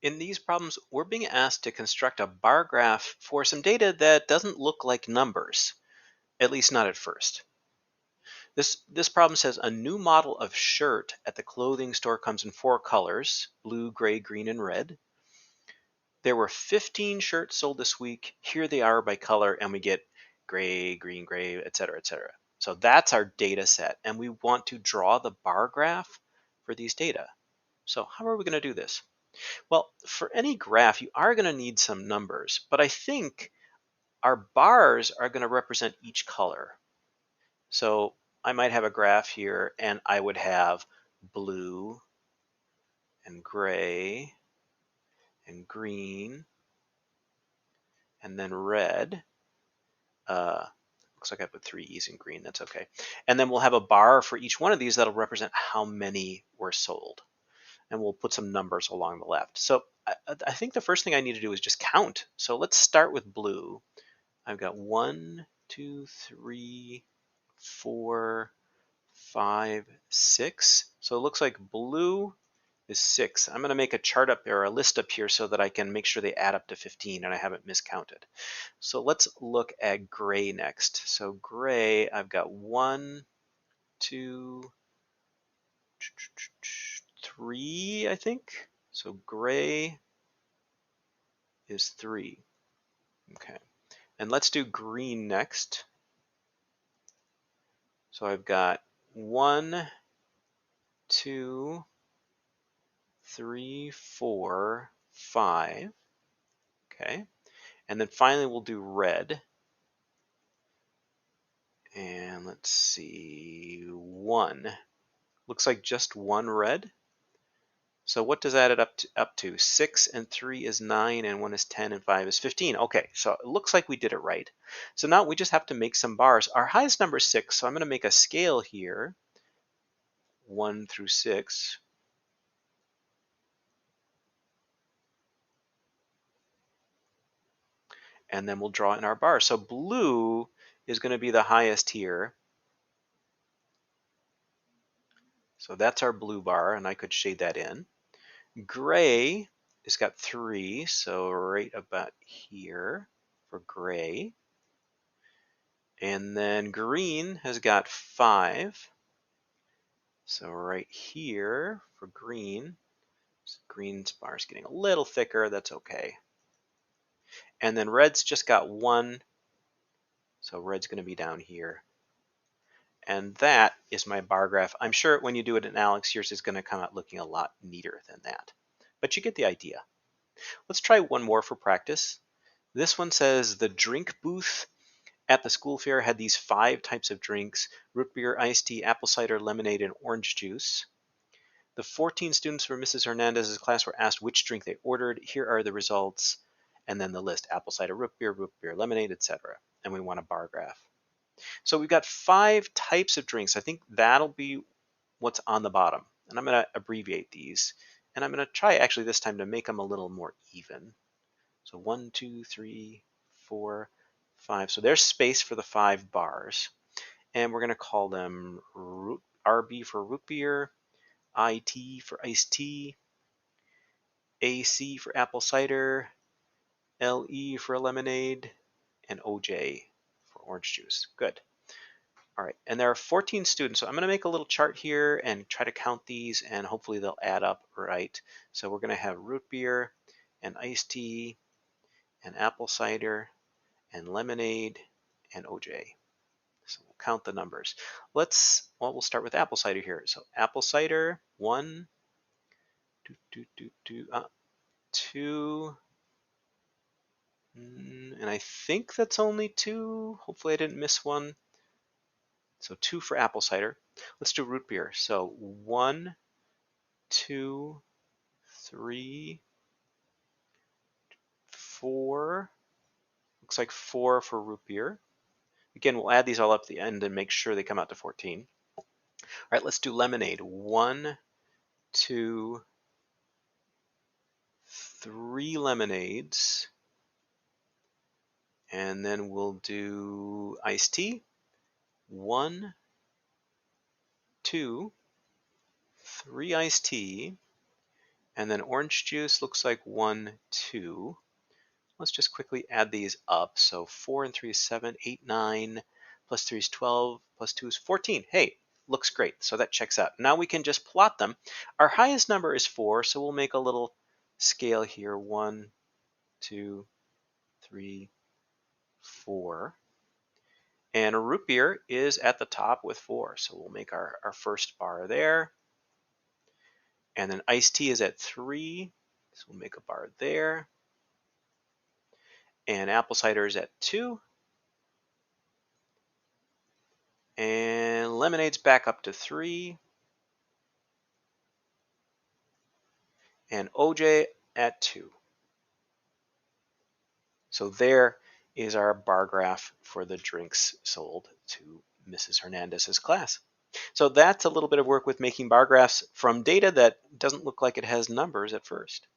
In these problems, we're being asked to construct a bar graph for some data that doesn't look like numbers, at least not at first. This problem says a new model of shirt at the clothing store comes in 4 colors, blue, gray, green, and red. There were 15 shirts sold this week. Here they are by color, and we get gray, green, gray, etc., etc. So that's our data set, and we want to draw the bar graph for these data. So how are we going to do this? Well, for any graph, you are going to need some numbers, but I think our bars are going to represent each color. So I might have a graph here, and I would have blue and gray and green and then red. Looks like I put 3 E's in green, that's okay. And then we'll have a bar for each one of these that'll represent how many were sold. And we'll put some numbers along the left. So I think the first thing I need to do is just count. So let's start with blue. I've got 1, 2, 3, 4, 5, 6. So it looks like blue is 6. I'm going to make a chart up there, or a list up here, so that I can make sure they add up to 15 and I haven't miscounted. So let's look at gray next. So gray, I've got 1, 2, 3, I think. So gray is 3. Okay. And let's do green next. So I've got 1, 2, 3, 4, 5. Okay. And then finally we'll do red. And let's see, 1. Looks like just 1 red. So what does that add up to? 6 and 3 is 9, and 1 is 10, and 5 is 15. Okay, so it looks like we did it right. So now we just have to make some bars. Our highest number is 6, so I'm going to make a scale here, 1 through 6. And then we'll draw in our bars. So blue is going to be the highest here. So that's our blue bar, and I could shade that in. Gray has got 3, so right about here for gray. And then green has got 5. So right here for green. So green's bar is getting a little thicker, that's okay. And then red's just got 1. So red's going to be down here. And that is my bar graph. I'm sure when you do it in Alex, yours is going to come out looking a lot neater than that. But you get the idea. Let's try one more for practice. This one says the drink booth at the school fair had these 5 types of drinks: root beer, iced tea, apple cider, lemonade, and orange juice. The 14 students from Mrs. Hernandez's class were asked which drink they ordered. Here are the results, and then the list: apple cider, root beer, lemonade, etc. And we want a bar graph. So we've got 5 types of drinks. I think that'll be what's on the bottom. And I'm going to abbreviate these. And I'm going to try actually this time to make them a little more even. So 1, 2, 3, 4, 5. So there's space for the 5 bars. And we're going to call them RB for root beer, IT for iced tea, AC for apple cider, LE for lemonade, and OJ for orange juice. Good. All right, and there are 14 students, so I'm going to make a little chart here and try to count these, and hopefully they'll add up right. So we're going to have root beer and iced tea and apple cider and lemonade and OJ. So we'll count the numbers. We'll start with apple cider here. So apple cider, 1, 2, and I think that's only 2. Hopefully I didn't miss one. So 2 for apple cider. Let's do root beer. So 1, 2, 3, 4. Looks like 4 for root beer. Again, we'll add these all up at the end and make sure they come out to 14. All right, let's do lemonade. 1, 2, 3 lemonades. And then we'll do iced tea. 1, 2, 3 iced tea. And then orange juice looks like 1, 2. Let's just quickly add these up. So 4 and 3 is 7, 8, 9, plus 3 is 12, plus 2 is 14. Hey, looks great. So that checks out. Now we can just plot them. Our highest number is 4, so we'll make a little scale here. 1, 2, 3, 4. And a root beer is at the top with 4. So we'll make our first bar there. And then iced tea is at 3. So we'll make a bar there. And apple cider is at 2. And lemonade's back up to 3. And OJ at 2. So there is our bar graph for the drinks sold to Mrs. Hernandez's class. So that's a little bit of work with making bar graphs from data that doesn't look like it has numbers at first.